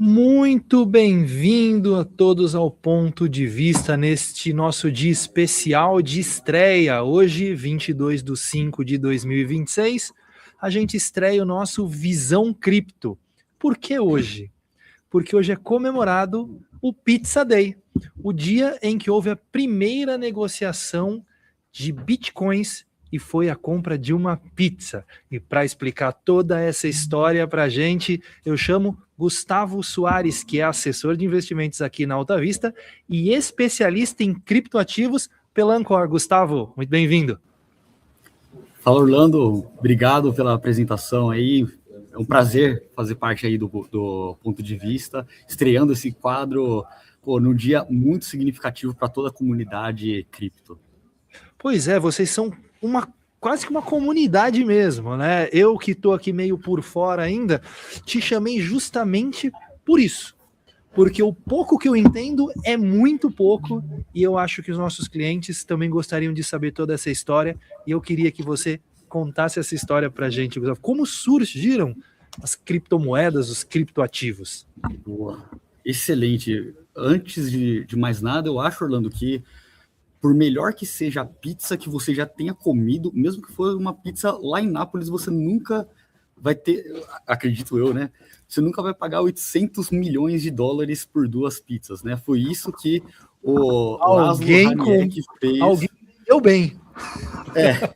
Muito bem-vindo a todos ao Ponto de Vista neste nosso dia especial de estreia. Hoje, 22/5/2026, a gente estreia o nosso Visão Cripto. Por que hoje? Porque hoje é comemorado o Pizza Day, o dia em que houve a primeira negociação de bitcoins e foi a compra de uma pizza. E para explicar toda essa história para a gente, eu chamo Gustavo Soares, que é assessor de investimentos aqui na Alta Vista e especialista em criptoativos pela Ancor. Gustavo, muito bem-vindo. Fala, Orlando, obrigado pela apresentação aí. É um prazer fazer parte aí do Ponto de Vista, estreando esse quadro num dia muito significativo para toda a comunidade cripto. Pois é, vocês são quase que uma comunidade mesmo, né? Eu que estou aqui meio por fora ainda, te chamei justamente por isso. Porque o pouco que eu entendo é muito pouco e eu acho que os nossos clientes também gostariam de saber toda essa história e eu queria que você contasse essa história para a gente, Gustavo. Como surgiram as criptomoedas, os criptoativos? Boa. Excelente. Antes de mais nada, eu acho, Orlando, que por melhor que seja a pizza que você já tenha comido, mesmo que for uma pizza lá em Nápoles, você nunca vai ter, acredito eu, né? Você nunca vai pagar 800 milhões de dólares por duas pizzas, né? Foi isso que o Laszlo Haniek fez. Alguém deu bem.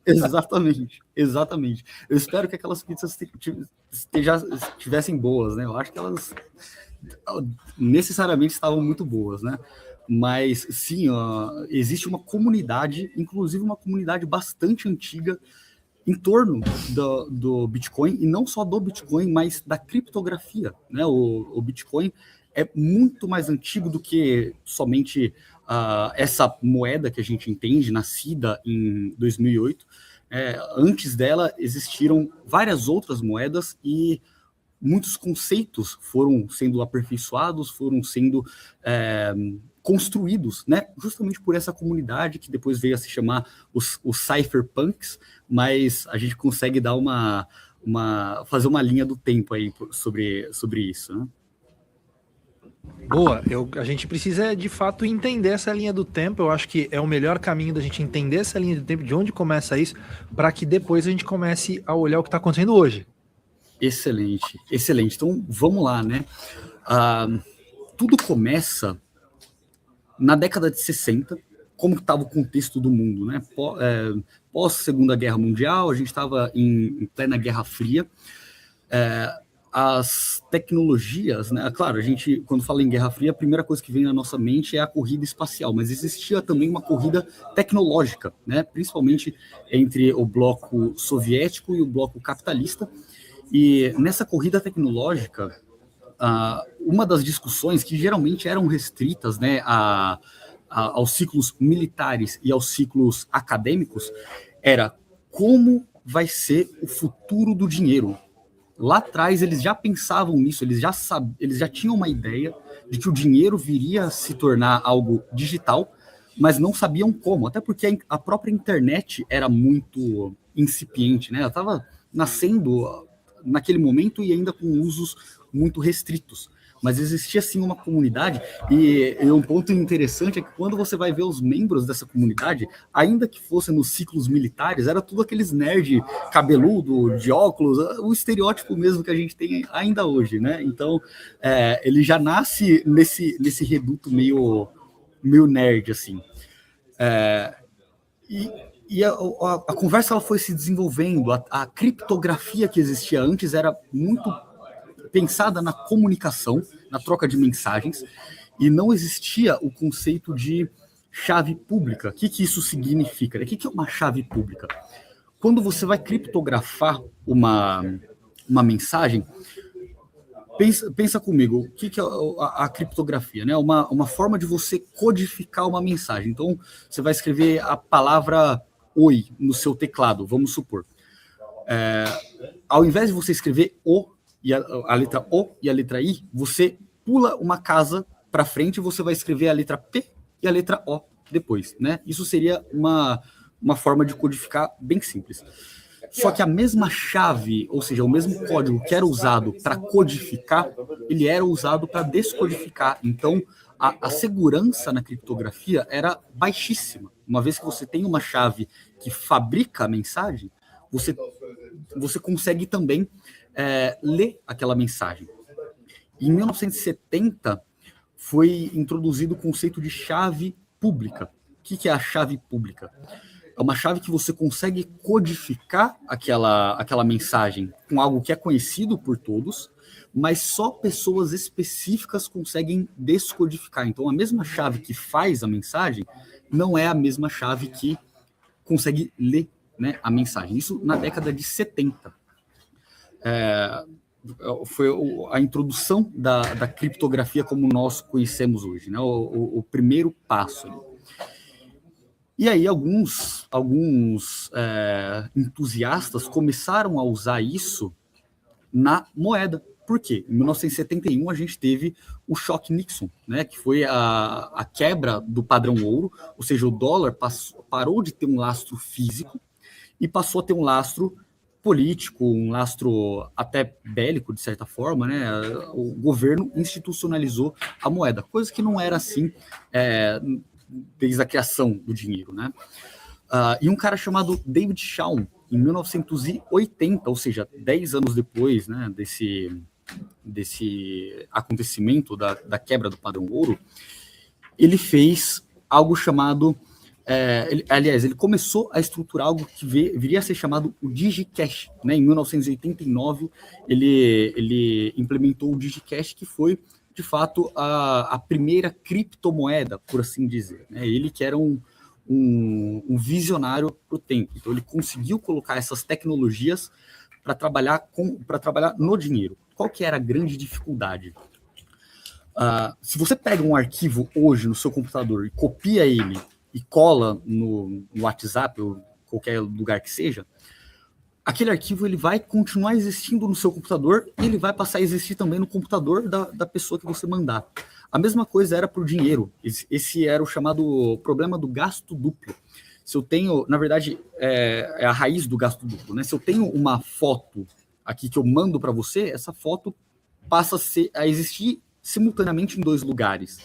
Exatamente. Eu espero que aquelas pizzas estivessem boas, né? Eu acho que elas necessariamente estavam muito boas, né? Mas sim, existe uma comunidade, inclusive uma comunidade bastante antiga, em torno do Bitcoin, e não só do Bitcoin, mas da criptografia, né? O Bitcoin é muito mais antigo do que somente essa moeda que a gente entende, nascida em 2008. Antes dela existiram várias outras moedas e muitos conceitos foram sendo aperfeiçoados, foram sendo construídos, né? Justamente por essa comunidade que depois veio a se chamar os cypherpunks, mas a gente consegue dar fazer uma linha do tempo aí sobre isso, né? Boa, a gente precisa de fato entender essa linha do tempo. Eu acho que é o melhor caminho da gente entender essa linha do tempo, de onde começa isso, para que depois a gente comece a olhar o que está acontecendo hoje. Excelente. Então vamos lá, né? Tudo começa na década de 60, como estava o contexto do mundo, né? Pós Segunda Guerra Mundial, a gente estava em plena Guerra Fria. As tecnologias, né? Claro, a gente, quando fala em Guerra Fria, a primeira coisa que vem na nossa mente é a corrida espacial, mas existia também uma corrida tecnológica, né? Principalmente entre o bloco soviético e o bloco capitalista. E nessa corrida tecnológica, uma das discussões que geralmente eram restritas, né, aos ciclos militares e aos ciclos acadêmicos era como vai ser o futuro do dinheiro. Lá atrás eles já pensavam nisso, eles já tinham uma ideia de que o dinheiro viria a se tornar algo digital, mas não sabiam como, até porque a própria internet era muito incipiente, né? Ela estava nascendo naquele momento e ainda com usos muito restritos. Mas existia sim uma comunidade, e um ponto interessante é que quando você vai ver os membros dessa comunidade, ainda que fossem nos ciclos militares, era tudo aqueles nerd cabeludo, de óculos, o estereótipo mesmo que a gente tem ainda hoje, né? Então, ele já nasce nesse reduto meio nerd, assim. E a conversa ela foi se desenvolvendo, a criptografia que existia antes era muito pensada na comunicação, na troca de mensagens, e não existia o conceito de chave pública. O que isso significa? O que é uma chave pública? Quando você vai criptografar uma mensagem, pensa comigo, o que é a criptografia? Né? Uma forma de você codificar uma mensagem. Então, você vai escrever a palavra oi no seu teclado, vamos supor. Ao invés de você escrever o, e a letra O e a letra I, você pula uma casa para frente e você vai escrever a letra P e a letra O depois, né? Isso seria uma forma de codificar bem simples. Só que a mesma chave, ou seja, o mesmo código que era usado para codificar, ele era usado para descodificar. Então, a segurança na criptografia era baixíssima. Uma vez que você tem uma chave que fabrica a mensagem, você consegue também ler aquela mensagem. Em 1970, foi introduzido o conceito de chave pública. O que é a chave pública? É uma chave que você consegue codificar aquela mensagem com algo que é conhecido por todos, mas só pessoas específicas conseguem descodificar. Então, a mesma chave que faz a mensagem não é a mesma chave que consegue ler, né, a mensagem. Isso na década de 70. Foi a introdução da criptografia como nós conhecemos hoje, né? O primeiro passo. E aí alguns entusiastas começaram a usar isso na moeda. Por quê? Em 1971 a gente teve o choque Nixon, né? Que foi a quebra do padrão ouro, ou seja, o dólar parou de ter um lastro físico e passou a ter um lastro político, um lastro até bélico, de certa forma, né? O governo institucionalizou a moeda, coisa que não era assim desde a criação do dinheiro, né? E um cara chamado David Chaum, em 1980, ou seja, 10 anos depois, né, desse acontecimento da quebra do padrão ouro, ele fez algo chamado... ele começou a estruturar algo que viria a ser chamado o DigiCash, né? Em 1989, ele implementou o DigiCash, que foi, de fato, a primeira criptomoeda, por assim dizer, né? Ele que era um visionário para o tempo. Então, ele conseguiu colocar essas tecnologias para trabalhar no dinheiro. Qual que era a grande dificuldade? Se você pega um arquivo hoje no seu computador e copia ele e cola no WhatsApp ou qualquer lugar que seja, aquele arquivo ele vai continuar existindo no seu computador e ele vai passar a existir também no computador da pessoa que você mandar. A mesma coisa era para o dinheiro. Esse era o chamado problema do gasto duplo. Se eu tenho, na verdade, é a raiz do gasto duplo, né? Se eu tenho uma foto aqui que eu mando para você, essa foto passa a existir simultaneamente em 2 lugares.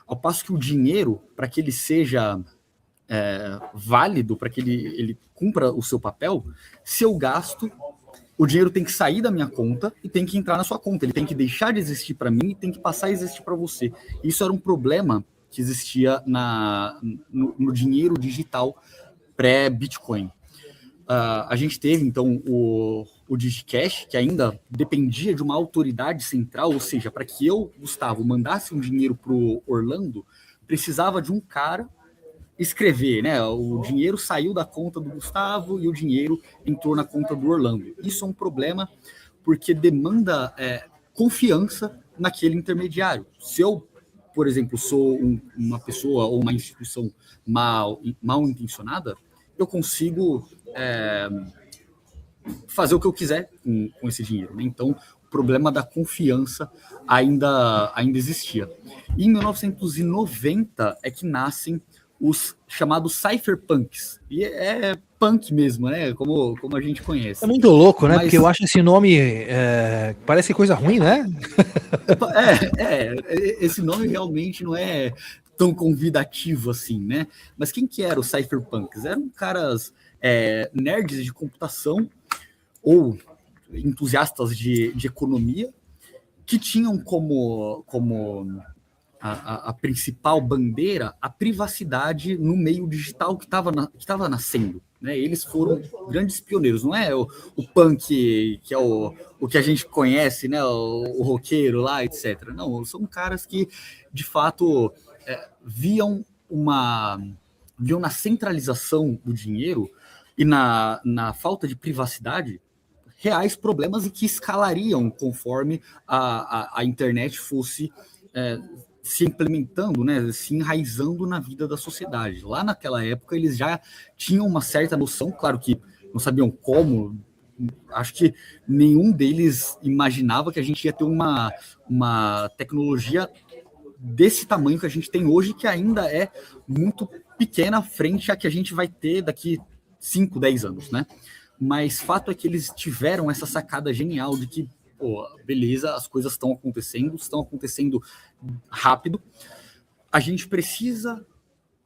Ao passo que o dinheiro, para que ele seja válido, para que ele cumpra o seu papel, se eu gasto, o dinheiro tem que sair da minha conta e tem que entrar na sua conta. Ele tem que deixar de existir para mim e tem que passar a existir para você. Isso era um problema que existia no dinheiro digital pré-Bitcoin. A gente teve, então, o DigiCash, que ainda dependia de uma autoridade central, ou seja, para que eu, Gustavo, mandasse um dinheiro para o Orlando, precisava de um cara escrever, né? O dinheiro saiu da conta do Gustavo e o dinheiro entrou na conta do Orlando. Isso é um problema porque demanda confiança naquele intermediário. Se eu, por exemplo, sou uma pessoa ou uma instituição mal intencionada, eu consigo fazer o que eu quiser com esse dinheiro, né? Então, o problema da confiança ainda existia. E em 1990 é que nascem os chamados cypherpunks. E é punk mesmo, né? Como a gente conhece. É muito louco, né? Porque eu acho esse nome parece coisa ruim, né? Esse nome realmente não é tão convidativo assim, né? Mas quem que eram os cypherpunks? Eram caras nerds de computação ou entusiastas de economia que tinham como a principal bandeira a privacidade no meio digital que estava nascendo, né? Eles foram grandes pioneiros, não é o punk que é o que a gente conhece, né? O roqueiro lá, etc. Não, são caras que de fato viam na centralização do dinheiro e na falta de privacidade reais problemas e que escalariam conforme a internet fosse se implementando, né, se enraizando na vida da sociedade. Lá naquela época eles já tinham uma certa noção, claro que não sabiam como, acho que nenhum deles imaginava que a gente ia ter uma tecnologia desse tamanho que a gente tem hoje, que ainda é muito pequena frente a que a gente vai ter daqui 5, 10 anos, né? mas fato é que eles tiveram essa sacada genial de que, pô, beleza, as coisas estão acontecendo rápido, a gente precisa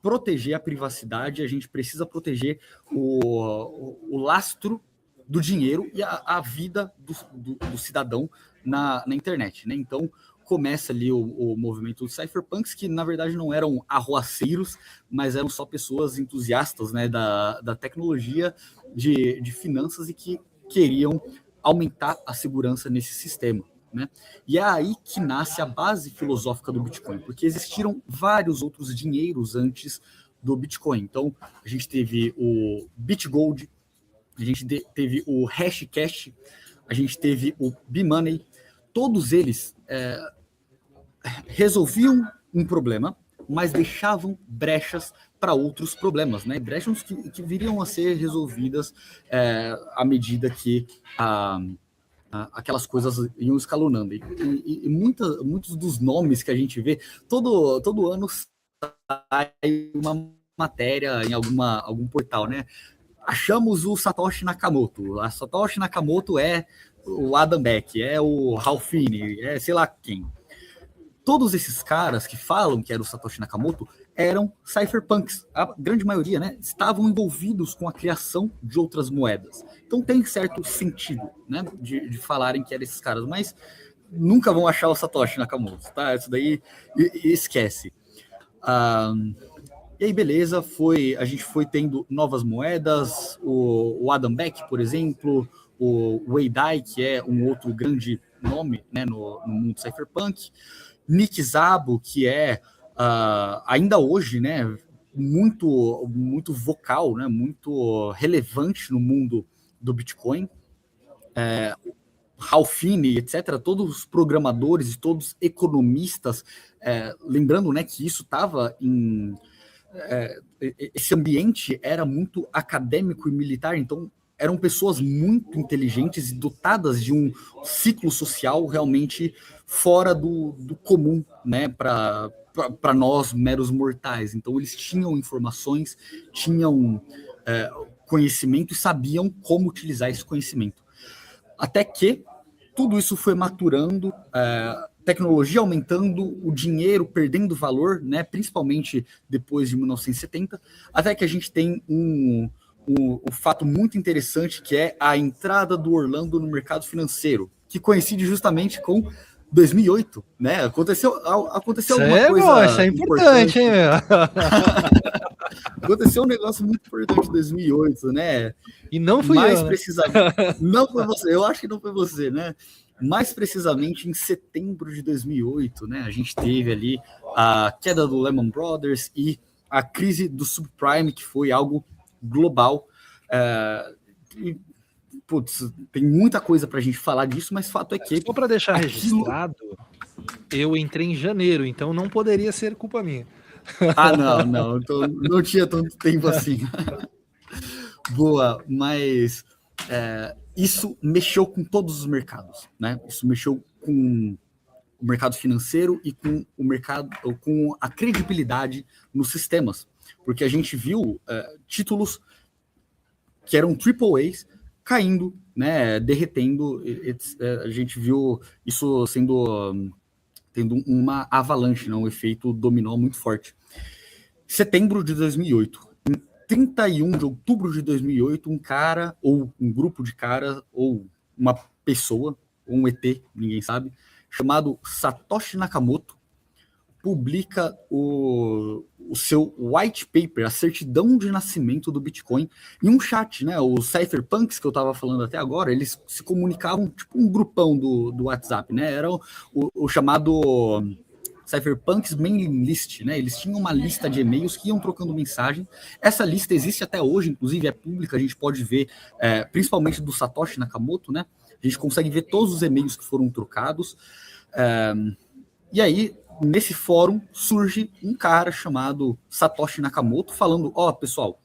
proteger a privacidade, a gente precisa proteger o lastro do dinheiro e a vida do cidadão na internet, né? Então, começa ali o movimento dos cypherpunks, que na verdade não eram arruaceiros, mas eram só pessoas entusiastas, né, da tecnologia, de finanças, e que queriam aumentar a segurança nesse sistema, né? E é aí que nasce a base filosófica do Bitcoin, porque existiram vários outros dinheiros antes do Bitcoin. Então, a gente teve o BitGold, a gente teve o Hashcash, a gente teve o B-Money. Todos eles resolviam um problema, mas deixavam brechas para outros problemas, né? Brechas que viriam a ser resolvidas à medida que aquelas coisas iam escalonando. E muitos dos nomes que a gente vê, todo ano sai uma matéria em algum portal, né? Achamos o Satoshi Nakamoto. A Satoshi Nakamoto é o Adam Beck, é o Ralph Finney, é sei lá quem. Todos esses caras que falam que era o Satoshi Nakamoto eram cypherpunks. A grande maioria, né, estavam envolvidos com a criação de outras moedas. Então tem certo sentido, né, de falarem que eram esses caras, mas nunca vão achar o Satoshi Nakamoto, tá? Isso daí esquece. E aí, beleza, a gente foi tendo novas moedas, o Adam Beck, por exemplo, o Wei Dai, que é um outro grande nome, né, no mundo cypherpunk, Nick Szabo, que é ainda hoje, né, muito vocal, né, muito relevante no mundo do Bitcoin, Ralph Finney, etc., todos os programadores e todos os economistas, lembrando, né, que isso estava esse ambiente era muito acadêmico e militar, então eram pessoas muito inteligentes e dotadas de um ciclo social realmente fora do comum, né, para nós meros mortais. Então eles tinham informações, tinham conhecimento e sabiam como utilizar esse conhecimento. Até que tudo isso foi maturando, tecnologia aumentando, o dinheiro perdendo valor, né, principalmente depois de 1970, até que a gente tem um fato muito interessante, que é a entrada do Orlando no mercado financeiro, que coincide justamente com 2008, né? Aconteceu alguma coisa. Isso é importante, hein, meu? Aconteceu um negócio muito importante em 2008, né? E não fui mais eu, né? precisamente, não foi você, eu acho que não foi você, né? Mais precisamente em setembro de 2008, né? A gente teve ali a queda do Lehman Brothers e a crise do subprime, que foi algo global. E, putz, tem muita coisa para a gente falar disso, mas fato é que... Só para deixar registrado, eu entrei em janeiro, então não poderia ser culpa minha. Não. Então, não tinha tanto tempo assim. Boa, mas isso mexeu com todos os mercados, né? Isso mexeu com o mercado financeiro e com o mercado, com a credibilidade nos sistemas, porque a gente viu títulos que eram AAAs caindo, né, derretendo. A gente viu isso tendo uma avalanche, né, um efeito dominó muito forte. Setembro de 2008, em 31 de outubro de 2008, um cara, ou um grupo de caras, ou uma pessoa, ou um ET, ninguém sabe, chamado Satoshi Nakamoto, publica o seu white paper, a certidão de nascimento do Bitcoin, em um chat, né? Os cypherpunks que eu estava falando até agora, eles se comunicavam tipo um grupão do WhatsApp, né? Era o chamado Cypherpunks Mailing List, né? Eles tinham uma lista de e-mails que iam trocando mensagem. Essa lista existe até hoje, inclusive é pública, a gente pode ver, principalmente do Satoshi Nakamoto, né? A gente consegue ver todos os e-mails que foram trocados. E aí, nesse fórum, surge um cara chamado Satoshi Nakamoto falando, pessoal,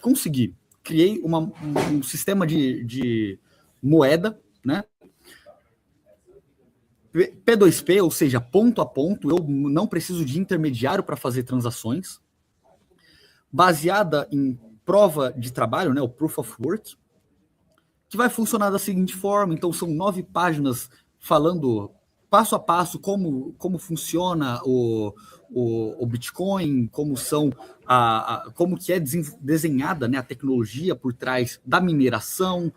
consegui, criei um sistema de moeda, né? P2P, ou seja, ponto a ponto, eu não preciso de intermediário para fazer transações, baseada em prova de trabalho, né, o Proof of Work, que vai funcionar da seguinte forma. Então, são 9 páginas falando passo a passo como funciona o Bitcoin, como que é desenhada, né, a tecnologia por trás da mineração,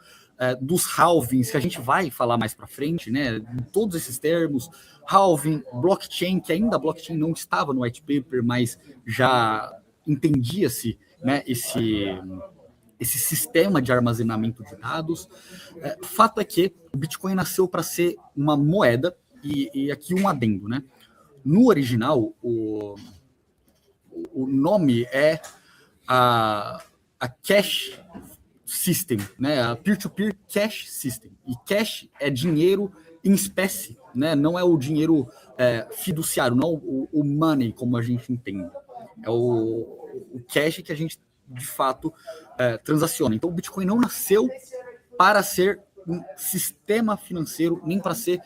dos halvings, que a gente vai falar mais para frente, né, em todos esses termos, halving, blockchain, que ainda a blockchain não estava no white paper, mas já entendia-se, né, esse sistema de armazenamento de dados. Fato é que o Bitcoin nasceu para ser uma moeda, e aqui um adendo, né? No original, o nome é a Cash System, né? A Peer-to-Peer Cash System. E cash é dinheiro em espécie, né? Não é o dinheiro fiduciário, não o money, como a gente entende. É o cash que a gente, de fato, transaciona. Então, o Bitcoin não nasceu para ser um sistema financeiro, nem para ser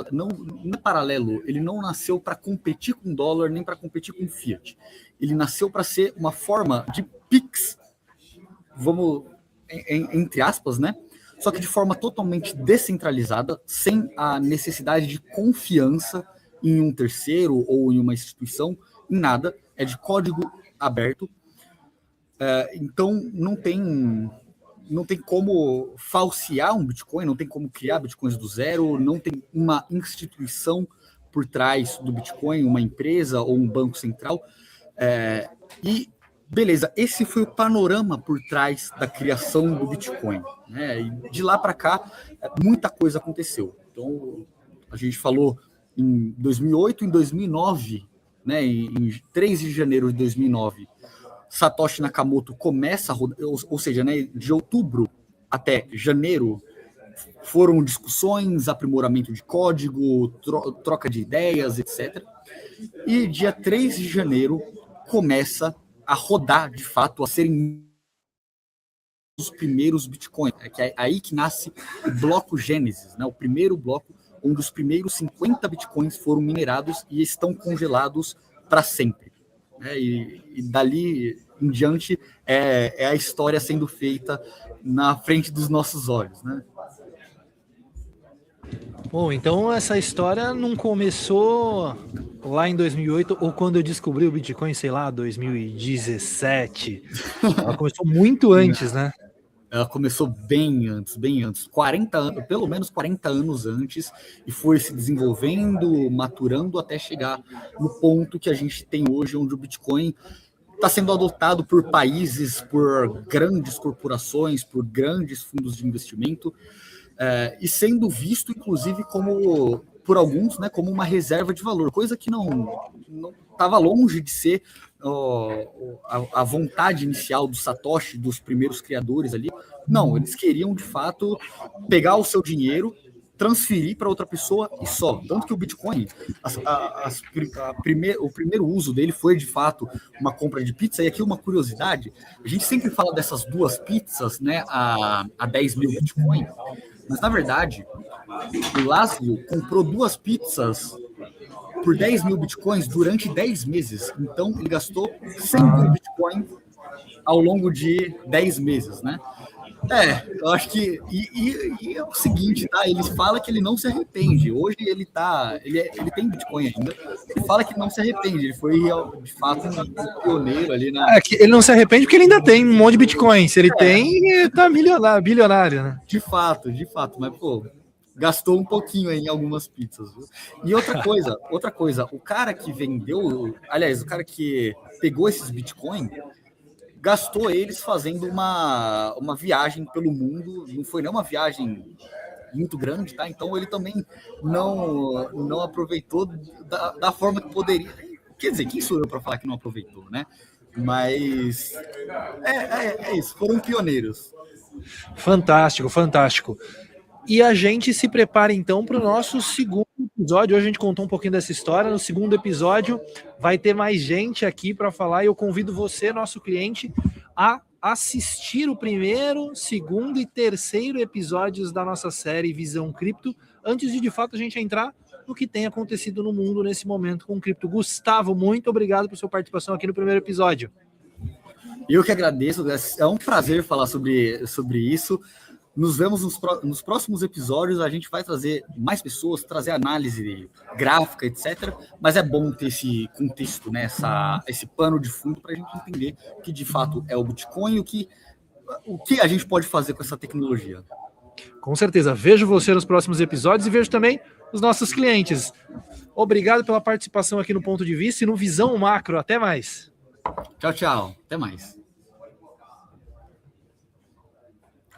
não é paralelo. Ele não nasceu para competir com dólar, nem para competir com fiat. Ele nasceu para ser uma forma de Pix, vamos, entre aspas, né? Só que de forma totalmente descentralizada, sem a necessidade de confiança em um terceiro ou em uma instituição, em nada. É de código aberto. Então, não tem como falsear um Bitcoin, não tem como criar Bitcoins do zero, não tem uma instituição por trás do Bitcoin, uma empresa ou um banco central. E, beleza, esse foi o panorama por trás da criação do Bitcoin, né? E de lá para cá, muita coisa aconteceu. Então, a gente falou em 2008, em 2009, né, em 3 de janeiro de 2009, Satoshi Nakamoto começa a rodar, ou seja, né, de outubro até janeiro, foram discussões, aprimoramento de código, troca de ideias, etc. E dia 3 de janeiro começa a rodar, de fato, a serem os primeiros Bitcoins. Que é aí que nasce o bloco Gênesis, né, o primeiro bloco, onde os primeiros 50 Bitcoins foram minerados e estão congelados para sempre. E dali em diante é a história sendo feita na frente dos nossos olhos, né? Bom, então essa história não começou lá em 2008 ou quando eu descobri o Bitcoin, sei lá, 2017. Ela começou muito antes, né? Ela começou bem antes, 40 anos, pelo menos 40 anos antes, e foi se desenvolvendo, maturando até chegar no ponto que a gente tem hoje, onde o Bitcoin está sendo adotado por países, por grandes corporações, por grandes fundos de investimento, e sendo visto, inclusive, como, por alguns, né, como uma reserva de valor, coisa que não estava longe de ser a vontade inicial do Satoshi, dos primeiros criadores ali. Não, eles queriam, de fato, pegar o seu dinheiro, transferir para outra pessoa e só. Tanto que o Bitcoin, o primeiro uso dele foi, de fato, uma compra de pizza. E aqui uma curiosidade, a gente sempre fala dessas 2 pizzas, né, a 10 mil Bitcoin, mas, na verdade, o Laszlo comprou 2 pizzas por 10 mil Bitcoins durante 10 meses. Então, ele gastou 100 mil Bitcoin ao longo de 10 meses, né? Eu acho que... E é o seguinte, tá? Ele fala que ele não se arrepende. Hoje ele tem Bitcoin ainda. Ele fala que não se arrepende. Ele foi, de fato, um pioneiro ali na... que ele não se arrepende porque ele ainda tem um monte de Bitcoin. Se ele tem, ele tá bilionário, né? De fato. Mas, pô, gastou um pouquinho aí em algumas pizzas, viu? E outra coisa, o cara que vendeu... Aliás, o cara que pegou esses Bitcoin... gastou eles fazendo uma viagem pelo mundo, não foi nem uma viagem muito grande, tá? Então ele também não aproveitou da forma que poderia. Quer dizer, quem sou eu para falar que não aproveitou, né? Mas é isso, foram pioneiros. Fantástico. E a gente se prepara então para o nosso segundo episódio. Hoje a gente contou um pouquinho dessa história. No segundo episódio vai ter mais gente aqui para falar, e eu convido você, nosso cliente, a assistir o primeiro, segundo e terceiro episódios da nossa série Visão Cripto, antes de fato a gente entrar no que tem acontecido no mundo nesse momento com o cripto. Gustavo, muito obrigado por sua participação aqui no primeiro episódio. Eu que agradeço, é um prazer falar sobre isso. Nos vemos nos próximos episódios, a gente vai trazer mais pessoas, trazer análise gráfica, etc. Mas é bom ter esse contexto, né? Esse pano de fundo para a gente entender o que de fato é o Bitcoin e o que a gente pode fazer com essa tecnologia. Com certeza. Vejo você nos próximos episódios e vejo também os nossos clientes. Obrigado pela participação aqui no Ponto de Vista e no Visão Macro. Até mais. Tchau, tchau. Até mais.